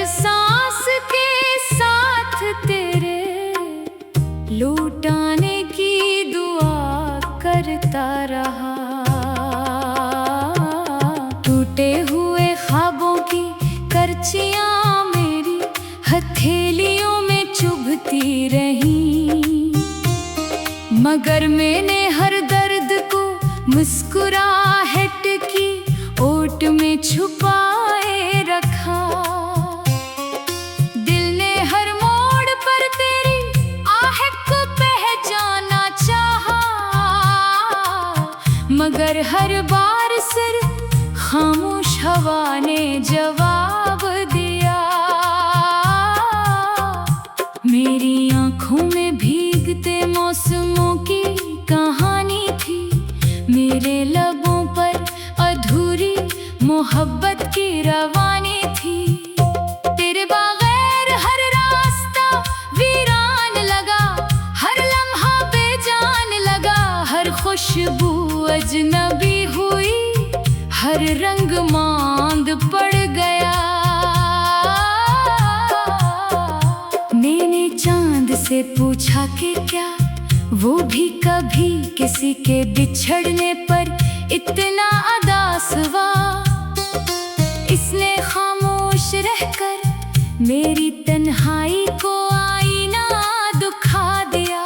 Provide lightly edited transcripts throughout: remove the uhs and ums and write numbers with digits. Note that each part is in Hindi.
सांस के साथ तेरे लौटाने की दुआ करता रहा। टूटे हुए ख्वाबों की करचियां मेरी हथेलियों में चुभती रहीं, मगर मैंने हर दर्द को मुस्कुराहट की ओट में छुपाए रखा। दिल ने हर मोड़ पर तेरी आहट को पहचाना चाहा, मगर हर बार सिर्फ खामोश हवा ने जवाब दिया। मेरी आंखों में भीगते मौसमों की कहानी थी, मेरे लबों पर अधूरी मोहब्बत की रवानी थी। तेरे बगैर हर रास्ता वीरान लगा, हर लम्हा बेजान लगा, हर खुशबू अजनबी हुई, हर रंग मांद पड़ गया। मैंने चांद से पूछा कि क्या वो भी कभी किसी के बिछड़ने पर इतना उदास हुआ। इसने खामोश रहकर मेरी तन्हाई को आईना दुखा दिया।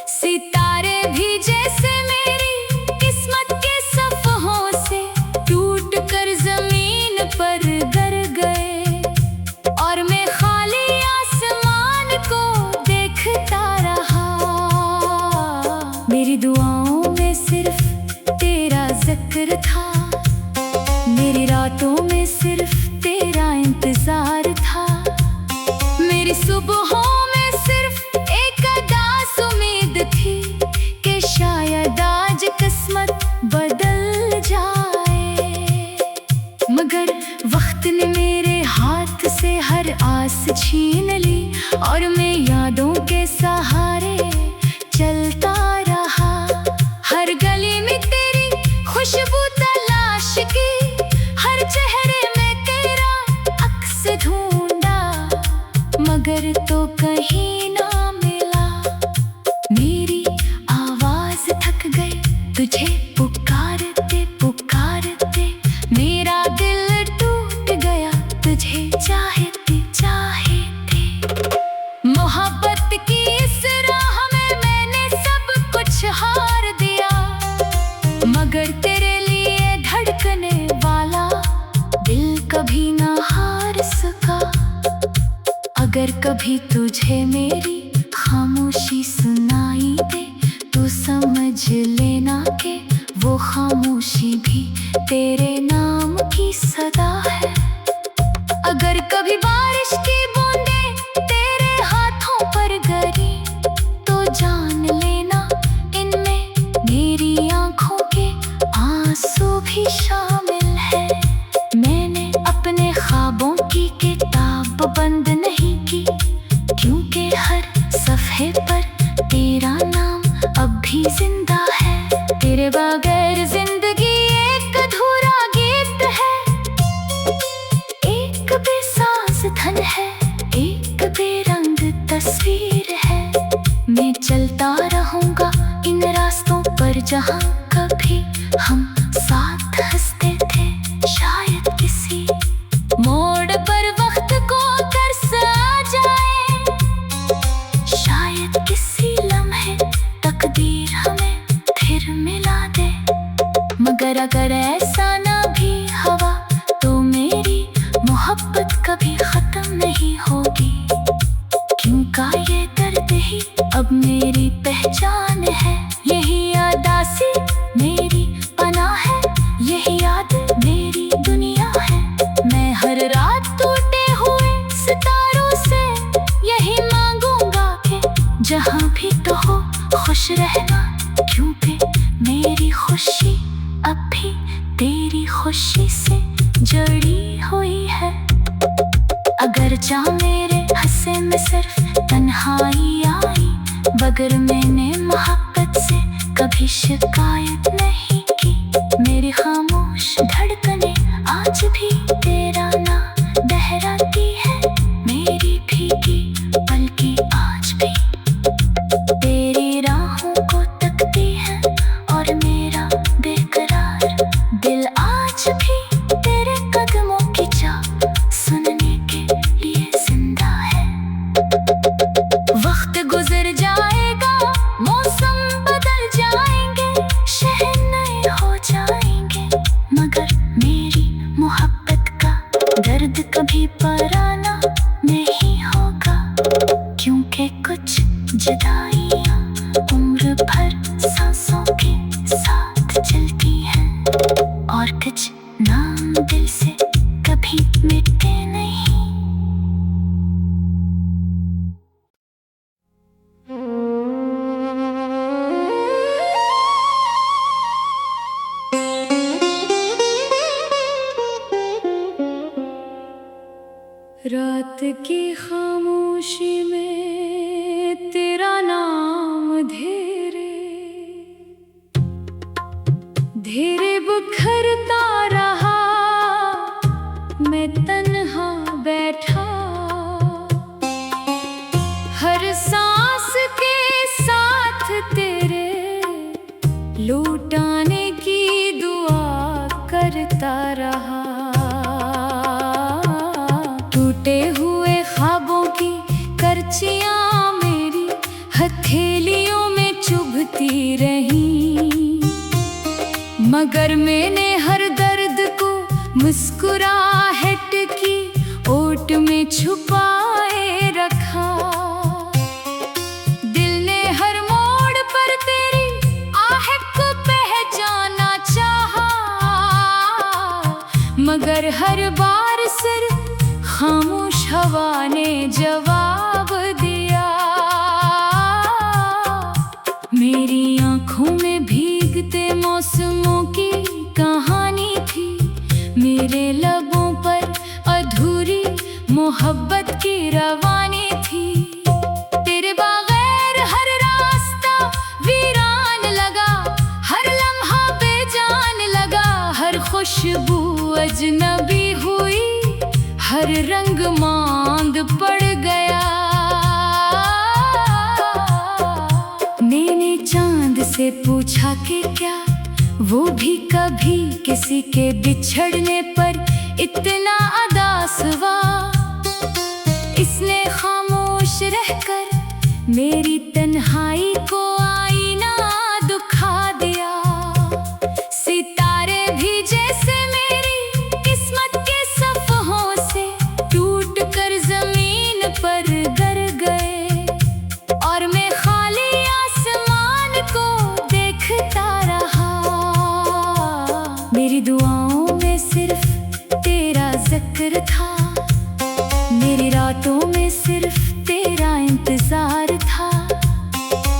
सितारे भी जैसे मेरी किस्मत के सफ़हों से टूट कर जमीन पर गिर गए, और मैं खाली आसमान को देखता रहा। मेरी दुआओं में सिर्फ तेरा जिक्र था, मेरी रातों में सिर्फ तेरा इंतजार था, मेरी सुबहों में सिर्फ एक अदास उम्मीद थी कि शायद आज किस्मत बदल जाए। मगर वक्त ने मेरे हाथ से हर आस छीन ली, और मैं यादों के सहारे चलता रहा। हर गली में तेरी खुशबू तलाश की, हर चेहरे में तेरा अक्स ढूंढा, मगर तो कहीं ना मिला। मेरी आवाज थक गई तुझे पुकारते पुकारते, मेरा दिल टूट गया तुझे चाहते चाहते। मोहब्बत की इस राह में मैंने सब कुछ हार दिया, मगर तेरे लिए धड़कने वाला दिल कभी ना हार सका। अगर कभी तुझे मेरी खामोशी सुनाई दे, तो समझ लेना कि वो खामोशी भी तेरे नाम की सदा है। अगर कभी बारिश की बूंदें तेरे हाथों पर गिरी, तो जान लेना इनमें मेरी आंखों के आंसू भी शामिल है। मैंने अपने ख्वाबों की किताब बंद नहीं की, क्योंकि हर सफ़े पर तेरा नाम अब भी जिंदा है। तेरे बगैर जिंदगी एक अधूरा गीत है, एक बेसाज धन है, एक बेरंग तस्वीर है। मैं चलता रहूंगा इन रास्तों पर जहां कभी हम साथ हंसते थे। शायद किसी मोड़ पर वक्त को तरस आ जाए, शायद किसी लम्हे तकदीर हमें फिर मिला दे। मगर अगर ऐसा ना भी हुआ, तो मेरी मोहब्बत कभी खत्म नहीं होगी, क्योंकि ये दर्द ही अब मेरी पहचान है। यही उदासी मेरी पनाह है, यही याद मेरी दुनिया है। मैं हर रात टूटे हुए सितारों से यही मांगूंगा कि जहां भी तो हो खुश रहना, क्योंकि मेरी खुशी अब भी तेरी खुशी से जुड़ी हुई है। अगर जा मेरे हंसे में सिर्फ तन्हाई आई, मगर मैंने मोहब्बत से कभी शिकायत नहीं की। मेरी खामोश धड़कने आज भी तेरा नाम दोहराती दोबारा नहीं होगा, क्योंकि कुछ जुदाइयाँ उम्र भर सांसों के साथ चलती हैं, और कुछ नाम दिल से कभी मिटते नहीं। रात की खामोशी में तेरा नाम धीरे धीरे बिखरता रहा, मैं तन्हा बैठा, हर सांस के साथ तेरे लौटाने की दुआ करता रहा। टूटे हुए ख्वाबों की करचियां मेरी हथेलियों में चुभती रहीं, मगर मैंने हर दर्द को मुस्कुराहट की ओट में छुपाए रखा। दिल ने हर मोड़ पर तेरी आहट को पहचाना चाहा, मगर हर बार सिर्फ खामोश हवा ने जवाब दिया। मेरी आँखों में भीगते मौसमों की कहानी थी, मेरे लबों पर अधूरी मोहब्बत की रवानी थी। तेरे बगैर हर रास्ता वीरान लगा, हर लम्हा बेजान लगा, हर खुशबू अजनबी हुई, हर रंग मांग पड़ गया। मैंने चांद से पूछा कि क्या वो भी कभी किसी के बिछड़ने पर इतना उदास हुआ। इसने खामोश रहकर मेरी तन्हाई को आईना दुखा दिया। सितारे भी जैसे मेरी किस्मत के सफ़हों से टूट कर जमीन पर गिर गए, और मैं खाली आसमान को देखता रहा। मेरी दुआओं में सिर्फ तेरा जिक्र था, मेरी रातों में सिर्फ तेरा इंतजार था,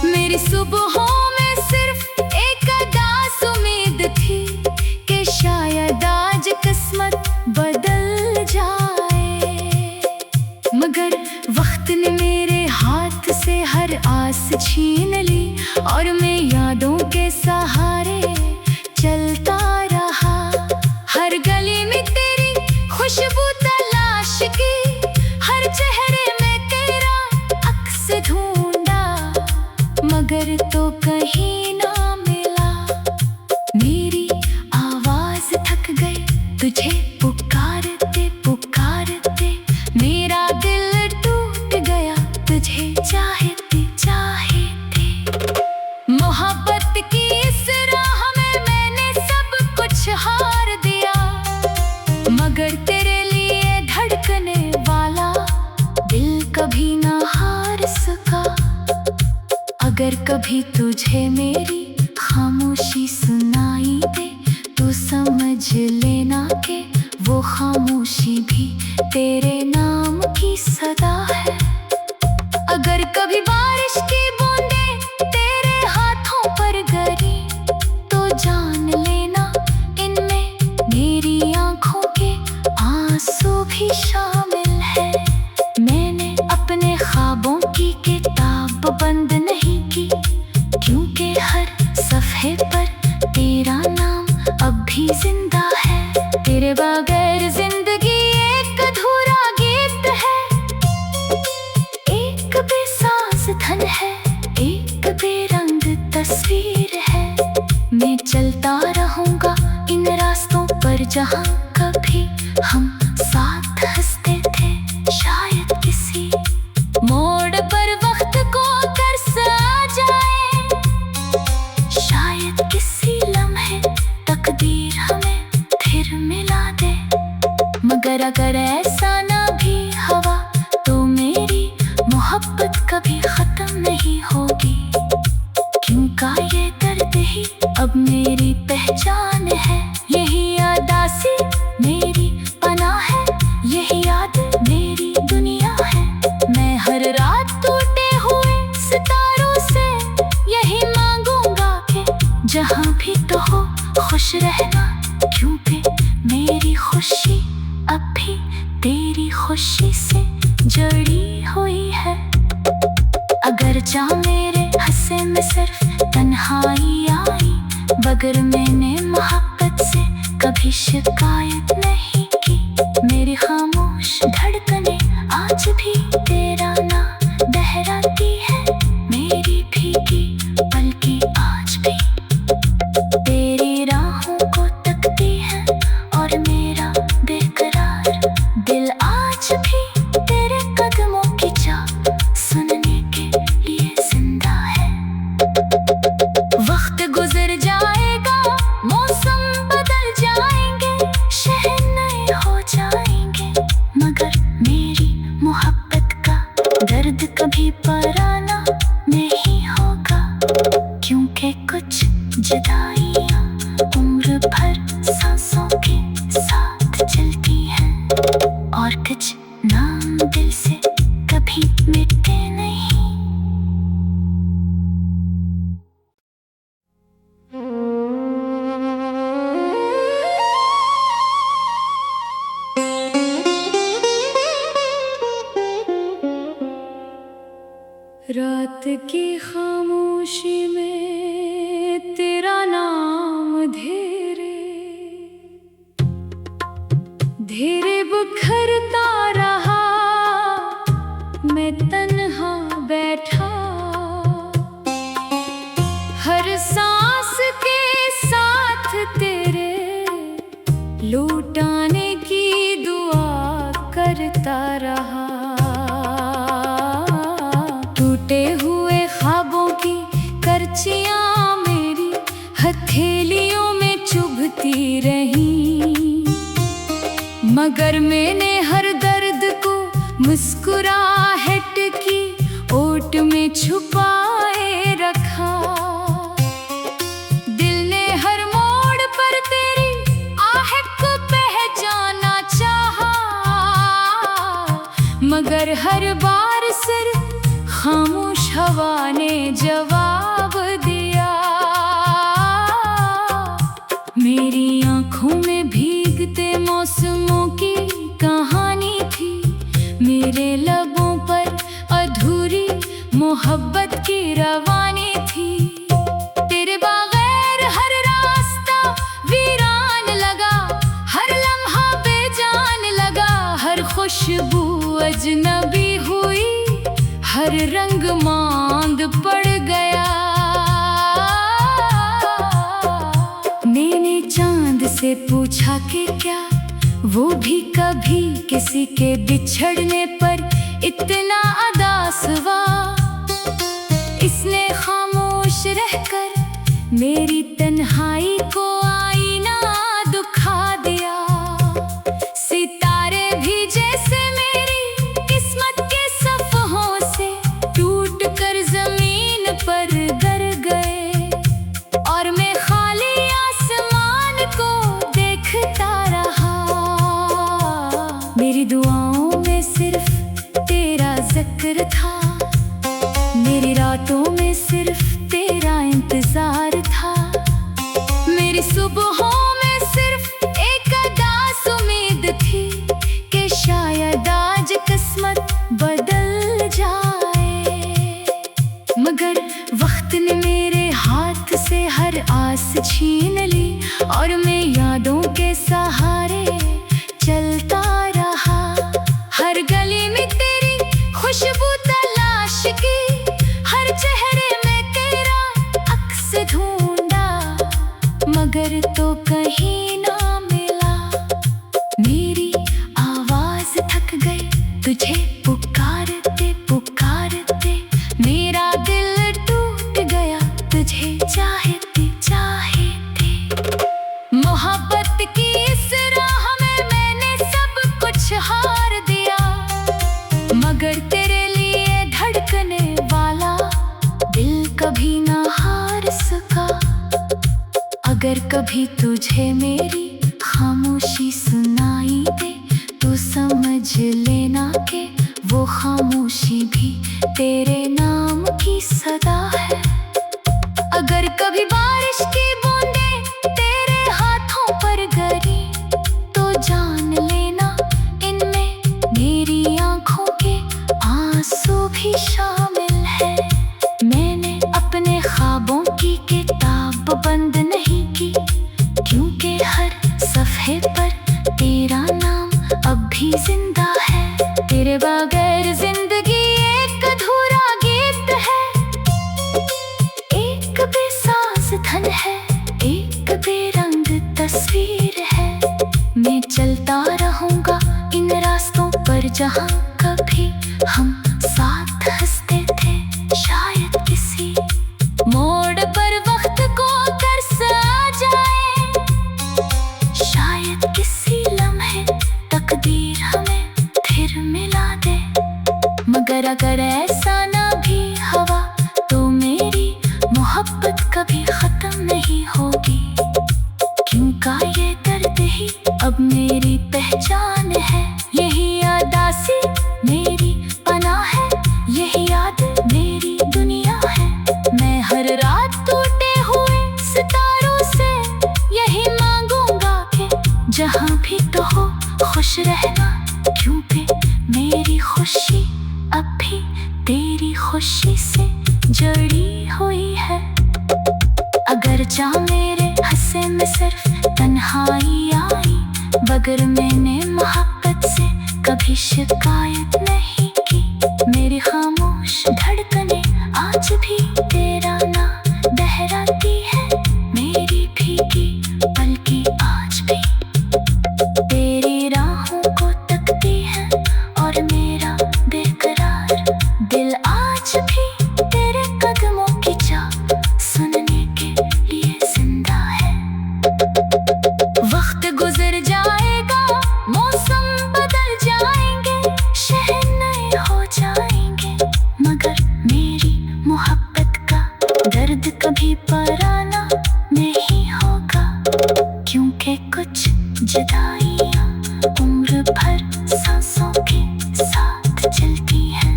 मेरी सुबहों में सिर्फ एक अदास उम्मीद थी कि शायद आज किस्मत बदल जाए। मगर वक्त ने मेरे हाथ से हर आस छीन ली, और मैं यादों के सहारे चलता रहा। हर गली में तेरी खुशबू तलाश की, हर चेहरे में तेरा अक्स ढूंढा, मगर तो कहीं ना मिला। मेरी आवाज थक गई तुझे पुकारते पुकारते, मेरा दिल टूट गया तुझे चाहते चाहते। मोहब्बत की इस राह में मैंने सब कुछ हार दिया, मगर तेरे लिए धड़कने वाला दिल कभी ना हार सका। अगर कभी तुझे मेरी खामोशी सुनाई दे, तो समझ लेना कि वो खामोशी भी तेरे नाम की सदा है। अगर कभी बारिश की बूंदें तेरे हाथों पर गिरी, तो जान लेना इनमें मेरी आंखों के आंसू भी शामिल है। मैंने अपने ख्वाबों की किताब बंद नहीं की, क्योंकि हर सफ़े पर तेरा नाम अब भी जिंदा है। तेरे बगैर जिंदगी एक अधूरा गीत है, एक बेसाज धन है, एक बेरंग तस्वीर है। मैं चलता रहूंगा इन रास्तों पर जहाँ कभी हम साथ हंसते यही याद मेरी दुनिया है। मैं हर रात टूटे हुए सितारों से यही मांगूंगा कि जहाँ भी तो हो खुश रहना, क्योंकि मेरी खुशी अब भी तेरी खुशी से जुड़ी हुई है। अगर जा मेरे हंसे में सिर्फ तन्हाई आई, बगैर मैंने मोहब्बत से कभी शिकायत नहीं की। मेरी खामोश धड़कने आज भी तेरा नाम दोहराती है। मेरी भीगी पलकें आज भी तेरी राहों को तकती है, और मेरा बेकरार दिल आज भी तेरे कदमों की चाह सुनने के लिए जिंदा है। वक्त गुजर जाएगा, मौसम बदल जाएंगे, शहर नए हो जाएंगे, मगर मेरी मोहब्बत का दर्द कभी पुराना नहीं होगा। क्योंकि कुछ जुदाइयां उम्र भर सांसों के साथ चलती हैं, और कुछ नाम दिल से कभी मिटते नहीं। रात की खामोशी में तेरा नाम धीरे धीरे बिखरता रहा। मैं तन्हा बैठा, हर सांस के साथ तेरे लौटाने की दुआ करता रहा। टूटे हुए ख्वाबों की करचियां मेरी हथेलियों में चुभती रही, मगर मैंने हर दर्द को मुस्कुराहट की ओट में छुपाए रखा। दिल ने हर मोड़ पर तेरी आहट को पहचाना चाहा, मगर हर बार सिर्फ खामोश हवा ने जवाब दिया। मेरी आंखों में भीगते मौसमों की कहानी थी, मेरे लबों पर अधूरी मोहब्बत की रवानी थी। तेरे बगैर हर रास्ता वीरान लगा, हर लम्हा बेजान लगा, हर खुशबू अजनबी हुई, हर रंग मांद पड़ गया। मैंने चांद से पूछा कि क्या वो भी कभी किसी के बिछड़ने पर इतना उदास हुआ। इसने खामोश रहकर मेरी तन्हाई को आईना दुखा दिया। सितारे भी जैसे मेरी किस्मत के सफ़हों से टूट कर जमीन पर गिर गए, और मैं खाली आसमान को देखता रहा। मेरी दुआओं में सिर्फ तेरा जिक्र था, मेरी रातों में सिर्फ तेरा इंतजार था, मेरी सुबहों में सिर्फ एक अदास उम्मीद थी कि शायद आज किस्मत बदल जाए। मगर वक्त ने मेरे हाथ से हर आस छीन ली, और मैं यादों के सहारे चलता रहा। हर गली में तेरी खुशबू तलाश की, हर चेहरे में तेरा अक्स ढूंढा, मगर तो कहीं ना मिला। मेरी आवाज थक गई तुझे पुकारते पुकारते, मेरा दिल टूट गया तुझे चाहते चाहते। मोहब्बत की इस राह में मैंने सब कुछ हार दिया, मगर तेरे लिए धड़कने वाला दिल कभी ना हार सका। अगर कभी तुझे मेरी खामोशी सुनाई दे तो समझ समझ लेना कि वो खामोशी भी तेरे नाम की सदा है। अगर कभी बारिश की बूंदें तेरे हाथों पर गिरी तो जान लेना इनमें मेरी आंखों के आंसू भी शामिल है। मैंने अपने ख्वाबों की किताब बंद नहीं की, क्योंकि हर सफ़े पर तेरा नाम अब भी जिंदा है। तेरे बगैर जिंदगी एक अधूरा गीत है, एक बेसाज धन है, एक बेरंग तस्वीर है। मैं चलता रहूंगा इन रास्तों पर जहां कभी हम साथ हंसते थे। शायद किसी मोड़ पर वक्त को तरस आ जाए, शायद किसी लम्हे तकदीर हमें फिर मिला दे। मगर अगर ऐसा ना भी हुआ तो मेरी मोहब्बत कभी खत्म नहीं होगी, क्योंकि ये दर्द ही अब मेरी पहचान है। यही उदासी मेरी पनाह है, यही याद मेरी दुनिया है। मैं हर रात टूटे हुए सितारों से यही मांगूंगा कि जहां भी तो हो खुश रहना, क्योंकि मेरी खुशी अब भी तेरी खुशी से जुड़ी हुई है। अगर जा मेरे हंसे में सिर्फ तन्हाई आई, बगैर मैंने मोहब्बत से कभी शिकायत नहीं की। मेरी खामोश धड़कने आज भी तेरा नाम दोहराती है। मेरी भीगी पलकी आज भी तेरी राहों को तकती है, और मेरा बेकरार दिल आज भी तेरे कदमों की चाह सुनने के लिए जिंदा है। वक्त गुजर जाएगा, मौसम बदल जाएंगे, शहर नए हो जाएंगे, मगर मेरी मोहब्बत का दर्द कभी पुराना नहीं होगा। क्योंकि कुछ जुदाइयां उम्र भर सांसों के साथ चलती हैं,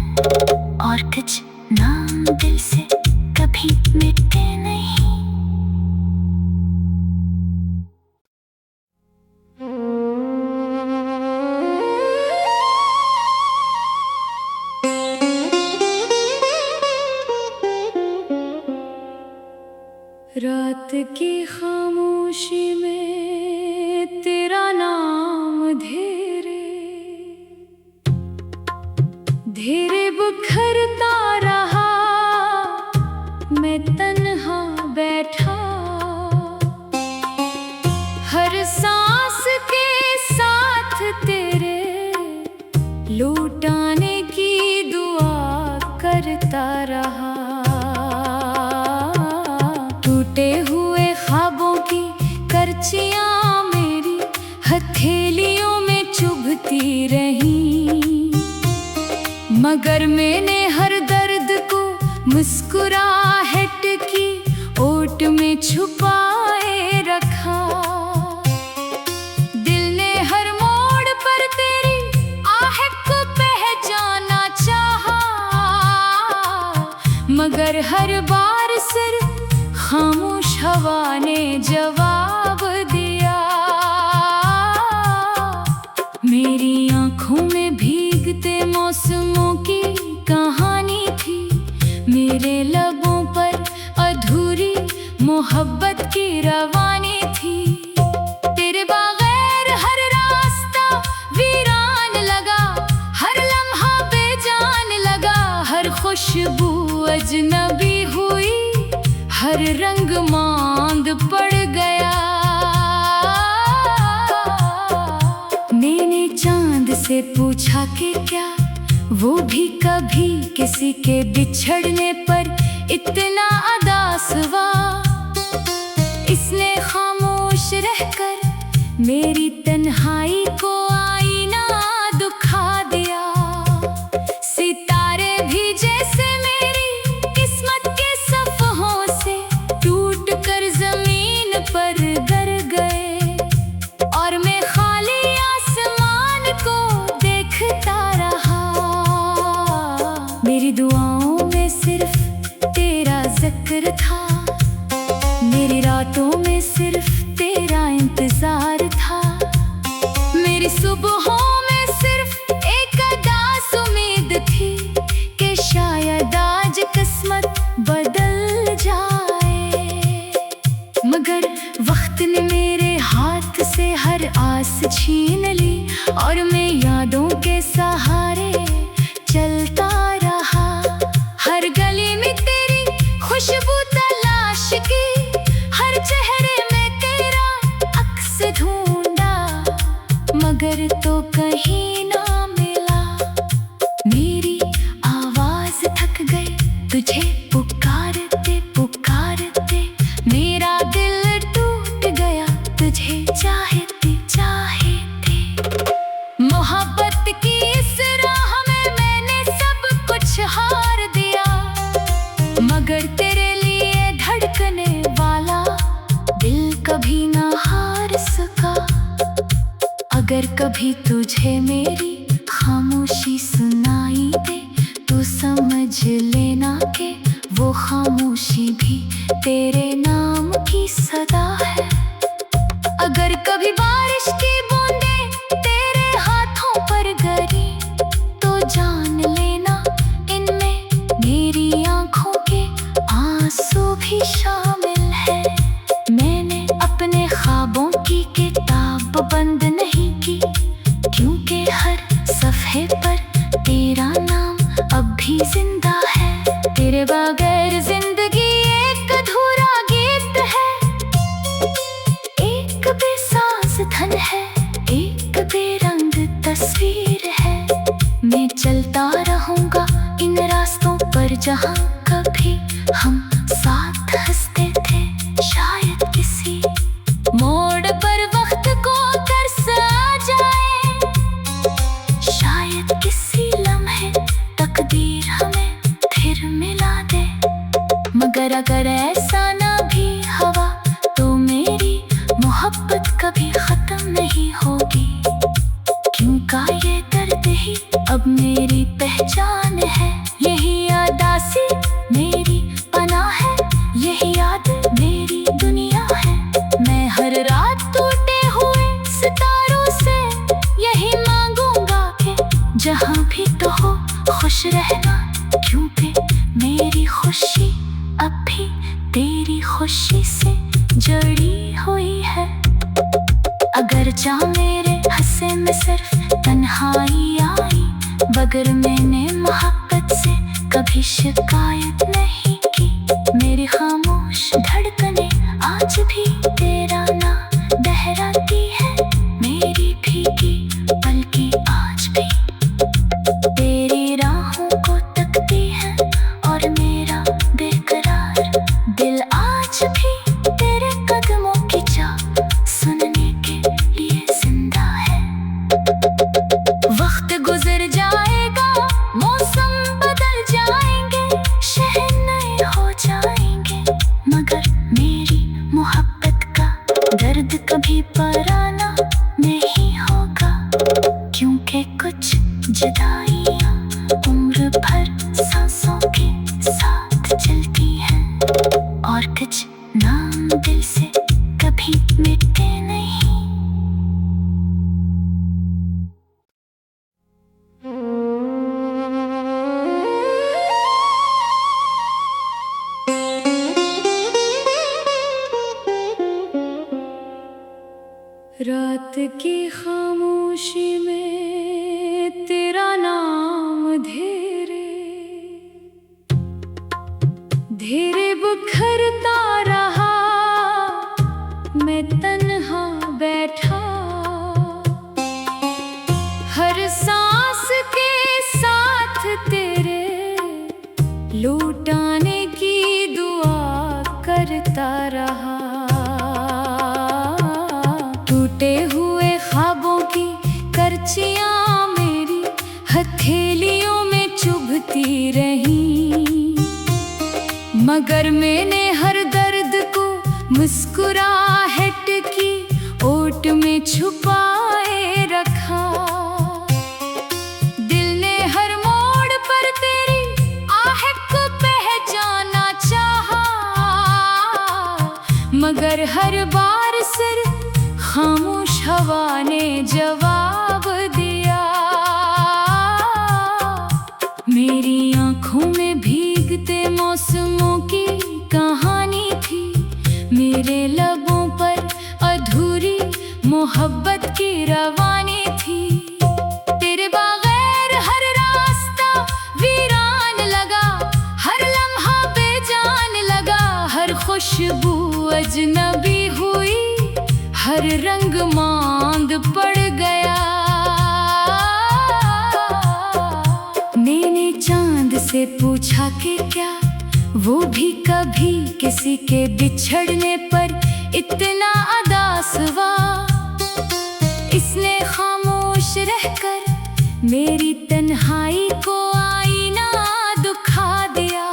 और कुछ नाम दिल से कभी मिटते नहीं। रात की खामोशी में तेरा नाम धीरे धीरे बिखरता रहा। मैं तन्हा बैठा, हर सांस के साथ तेरे लौटाने की दुआ करता रहा। टूटे हुए ख्वाबों की करचियां मेरी हथेलियों में चुभती रहीं, मगर मैंने हर दर्द को मुस्कुराहट की ओट में छुपाए रखा। दिल ने हर मोड़ पर तेरी आहट को पहचाना चाहा, मगर हर बार सिर्फ खामोश हवा ने जवाब दिया। मेरी आंखों में भीगते मौसमों की कहानी थी, मेरे लबों पर अधूरी मोहब्बत की रवानी थी। तेरे बगैर हर रास्ता वीरान लगा, हर लम्हा बेजान लगा, हर खुशबू अजनबी हुई, हर रंग मांद पड़ गया। मैंने चांद से पूछा कि क्या वो भी कभी किसी के बिछड़ने पर इतना उदास हुआ। इसने खामोश रहकर मेरी तन्हाई को आईना दुखा दिया। सितारे भी जैसे मेरी किस्मत के सफ़हों से टूट कर जमीन पर गिर गए, और मैं खाली आसमान को देख असर था। मेरी रातों में सिर्फ तेरा इंतजार था। मेरी सुबहों में सिर्फ एक अदास उम्मीद थी कि शायद आज किस्मत बदल जाए। मगर वक्त ने मेरे हाथ से हर आस छीन ली और मैं यादों के सहारे चलता रहा। हर गली में तेरी खुशबू तलाश की, हर चेहरे में तेरा अक्स ढूंढा, मगर तो कहीं ना मिला। मेरी आवाज थक गई तुझे पुकारते पुकारते, मेरा दिल टूट गया तुझे चाहते चाहते। मोहब्बत की इस राह में मैंने सब कुछ हार दिया, मगर तेरे लिए धड़कने वाला दिल कभी ना हार सका। अगर कभी तुझे मेरी खामोशी सुनाई दे तो समझ लेना कि वो खामोशी भी तेरे नाम की सदा है। अगर कभी बारिश की बूंदें तेरे हाथों पर गिरी तो जान लेना इनमें मेरी आंखों के आंसू भी शामिल है। मैंने अपने ख्वाबों की किताब बंद नहीं की, क्योंकि हर सफ़े पर तेरा नाम अब भी जिंदा है। तेरे बगैर जिंदगी एक अधूरा गीत है, एक बेसाज धन है, एक बेरंग तस्वीर है। मैं चलता रहूंगा इन रास्तों पर जहां कभी हम साथ हंसते थे। शायद किसी मोड़ पर वक्त को तरस आ जाए, शायद किसी लम्हे तकदीर हमें फिर मिला दे। मगर अगर ऐसा ना भी हुआ तो मेरी मोहब्बत कभी खत्म नहीं होगी, क्योंकि ये दर्द ही अब मेरी पहचान है। यही अदासी मेरी पनाह है, यही याद मेरी दुनिया है। मैं हर रात टूटे हुए सितारों से यही मांगूंगा कि जहां भी तो हो खुश रहना, क्योंकि मेरी खुशी अब भी तेरी खुशी से जुड़ी हुई है। अगर जा मेरे हंसे में सिर्फ तन्हाई आई, मगर मैंने मोहब्बत से कभी शिकायत नहीं की। मेरी खामोश धड़कने आज भी तेरा नाम दोहराती है, मेरी भीगी पलकें आज भी तेरी राहों को तकती है। और मेरा बेकरार दिल आज भी तेरे कदमों की चाह सुनने के लिए जिंदा है। वक्त गुजर जाएगा, मौसम बदल जाएंगे, शहर नए हो जाएंगे, मगर मेरी मोहब्बत का दर्द कभी पुराना नहीं होगा। क्योंकि कुछ जुदाइयां उम्र भर सांसों के साथ चलती हैं, और कुछ नाम दिल से कभी मिटते नहीं। रात की खामोशी में तेरा नाम धीरे धीरे बिखरता रहा। मैं तन्हा बैठा, हर सांस के साथ तेरे लौटाने की दुआ करता रहा। टूटे हुए ख्वाबों की करचियां मेरी हथेलियों में चुभती रही, मगर मैंने हर दर्द को मुस्कुराहट की ओट में छुपाए रखा। दिल ने हर मोड़ पर तेरी आहट को पहचाना चाहा, मगर हर बार सिर्फ खामोश हवा ने जवाब दिया। मेरी आंखों में भीगते मौसमों की कहानी थी, मेरे लबों पर अधूरी मोहब्बत की रवानी थी। तेरे बगैर हर रास्ता वीरान लगा, हर लम्हा बेजान लगा, हर खुशबू अजनबी हुई, हर रंग मांद पड़ गया। मैंने चांद से पूछा कि क्या वो भी कभी किसी के बिछड़ने पर इतना उदास हुआ। इसने खामोश रहकर मेरी तन्हाई को आईना दुखा दिया।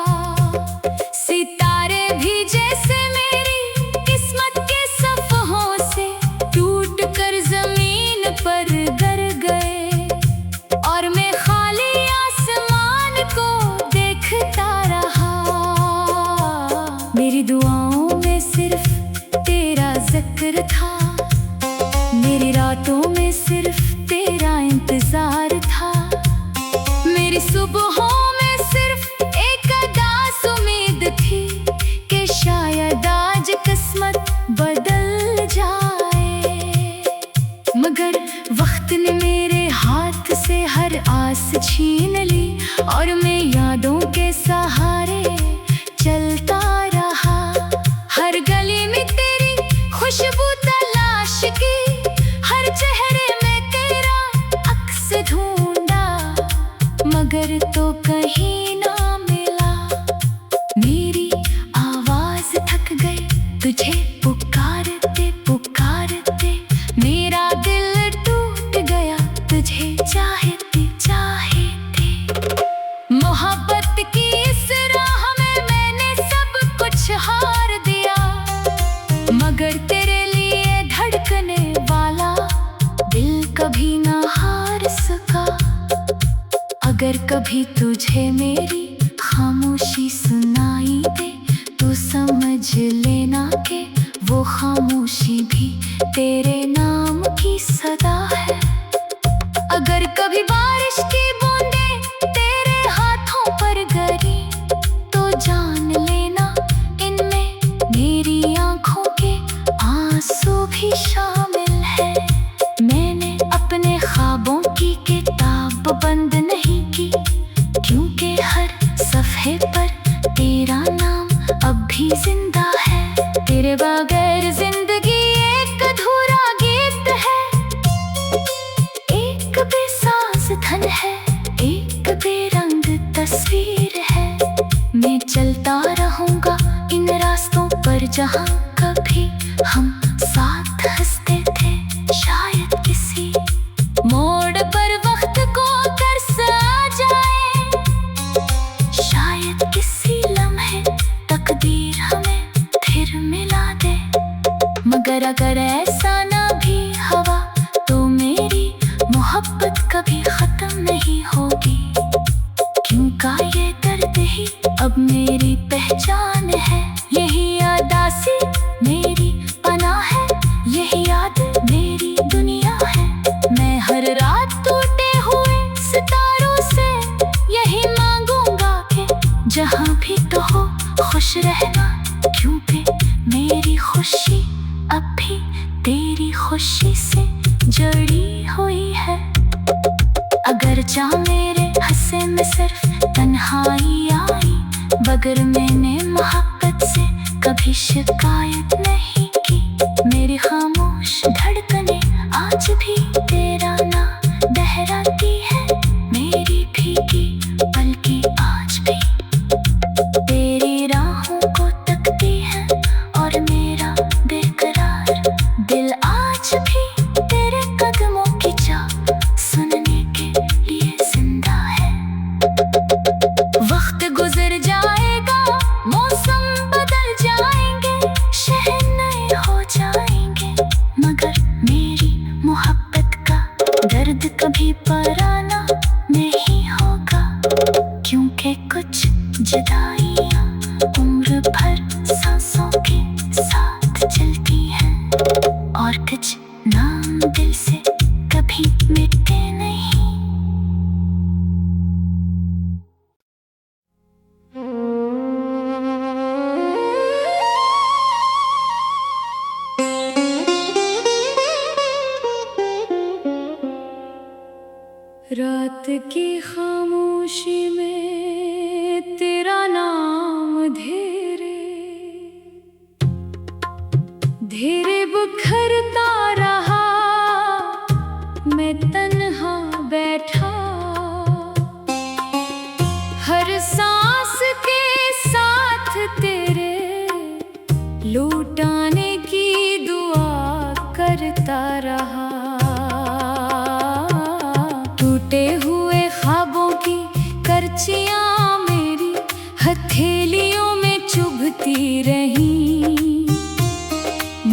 सितारे भी जैसे मेरी किस्मत के सफ़हों से टूट कर जमीन पर गिर गए, और मैं खाली आसमान को देखता रहा। मेरी दुआओं में सिर्फ तेरा जिक्र था, मेरी रातों में सिर्फ तेरा इंतजार था, मेरी सुबहों में सिर्फ एक अदास उम्मीद थी कि शायद आज किस्मत बदल जाए। मगर वक्त ने मेरे हाथ से हर आस छीन ली, और मैं यादों के सहारे चलता रहा। हर गली में तेरी खुशबू तलाश की, हर चेहरे में तेरा अक्स ढूंढा, मगर तो कहीं ना मिला। मेरी आवाज थक गई तुझे पुकारते पुकारते, मेरा दिल टूट गया तुझे चाहते चाहते। मोहब्बत की इस राह में मैंने सब कुछ हार दिया, मगर तेरे लिए धड़कने वाला दिल कभी ना हार सका। अगर कभी तुझे मेरी खामोशी सुनाई दे, तो समझ लेना कि वो खामोशी भी तेरे नाम की सदा है। अगर कभी बारिश की बूंदें तेरे हाथों पर गिरी, तो जान लेना इनमें मेरी आंखों के आंसू भी शामिल है। मैंने अपने ख्वाबों की किताब बंद नहीं की, क्योंकि हर सफ़हे पर तेरा नाम अब भी जिंदा है। तेरे बगैर जिंदगी एक अधूरा गीत है, एक बेसाज धन है, एक बेरंग तस्वीर है। मैं चलता रहूंगा इन रास्तों पर जहां कभी हम साथ हंसते थे। शायद किसी मोड़ पर वक्त को तरस आ जाए, शायद किसी लम्हे तकदीर हमें फिर मिला दे। मगर अगर ऐसा ना भी हुआ, तो मेरी मोहब्बत कभी खत्म नहीं होगी, क्योंकि ये दर्द ही अब मेरी पहचान है। यही उदासी मेरी पनाह है, यही याद मेरी दुनिया है। मैं हर रात टूटे हुए सितारों से यही मांगूंगा कि जहां भी तो हो खुश रहना, क्योंकि मेरी खुशी अब भी तेरी खुशी से जुड़ी हुई है। अगर जा मेरे हंसे में सिर्फ तन्हाई आई, मगर मैंने मोहब्बत से कभी शिकायत नहीं की। मेरी खामोश धड़कने आज भी तेरा नाम दोहराती है, मेरी भीगी पलकें आज भी तेरी राहों को तकती है, और मेरा बेकरार दिल आज भी तेरे कदमों की चाह सुनने के लिए जिंदा है। वक्त गुजर जाएगा, मौसम बदल जाएंगे, शहर नए हो जाएंगे, मगर मेरी मोहब्बत का दर्द कभी पुराना नहीं होगा, क्योंकि कुछ जुदाइयां उम्र भर सांसों के साथ चल खामोशी में तेरा नाम धीरे धीरे बिखरता रहा, मैं तन्हा बैठा। हर सांस के साथ तेरे लौटाने की दुआ करता रहा। टूटे हुए ख्वाबों की करचियां मेरी हथेलियों में चुभती रहीं,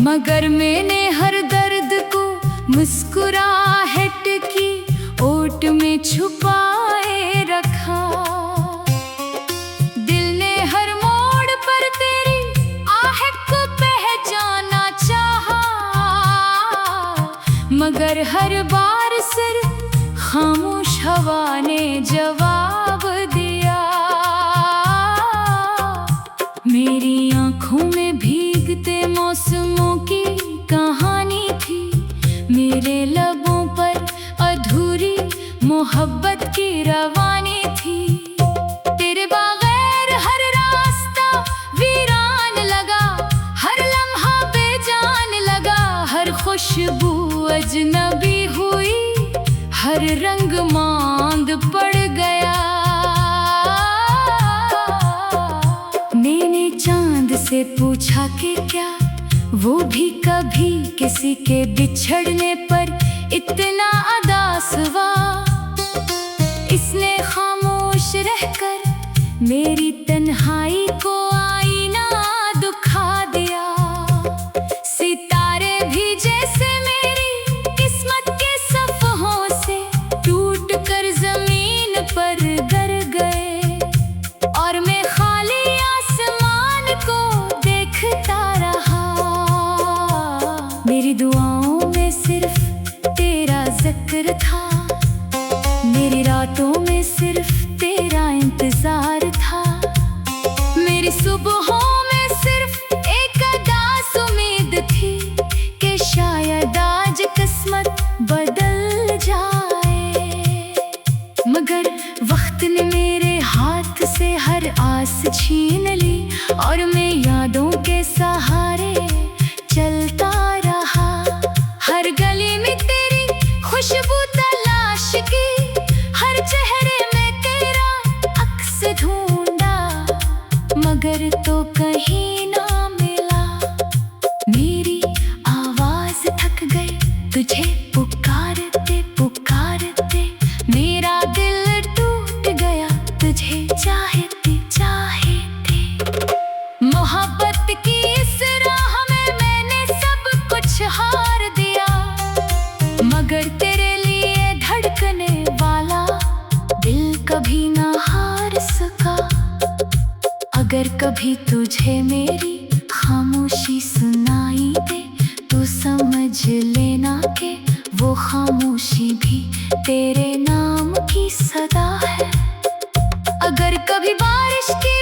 मगर मैंने हर दर्द को मुस्कुराहट की ओट में छुपाए रखा। दिल ने हर मोड़ पर तेरी आहट को पहचाना चाहा, मगर हर बार सिर्फ खामोश हवा ने जवाब दिया। मेरी आंखों में भीगते मौसमों की कहानी थी, मेरे लबों पर अधूरी मोहब्बत की रवानी थी। तेरे बगैर हर रास्ता वीरान लगा, हर लम्हा बेजान लगा, हर खुशबू अजनबी हुई, हर रंग मांद पड़ गया। मैंने चांद से पूछा कि क्या वो भी कभी किसी के बिछड़ने पर इतना उदास हुआ। इसने खामोश रहकर मेरी तन्हाई को आईना दुखा दिया। सितारे भी जैसे मेरी किस्मत के सफ़हों से टूट कर जमीन पर गिर गए, और मैं खाली आसमान को देखता रहा। मेरी दुआओं में सिर्फ तेरा जिक्र था, मेरी रातों में सिर्फ तेरा इंतजार था, मेरी सुबहों में सिर्फ एक अदास उम्मीद थी कि शायद आज किस्मत बदल जाए। मगर वक्त ने मेरे हाथ से हर आस छीन ली, और मैं यादों के सहारे चलता रहा। हर गली में तेरी खुशबू तलाश की, हर चेहरे में तेरा अक्स ढूंढा, मगर तो कहीं ना मिला। मेरी आवाज थक गई तुझे पुकारते पुकारते, मेरा दिल टूट गया तुझे चाहते चाहते। मोहब्बत की इस राह में मैंने सब कुछ हार दिया, मगर तेरे लिए धड़कने वाला दिल कभी ना हार सका। अगर कभी तुझे मेरी खामोशी सुनाई दे, तो समझ लेना कि वो खामोशी भी तेरे नाम की सदा है। अगर कभी बारिश की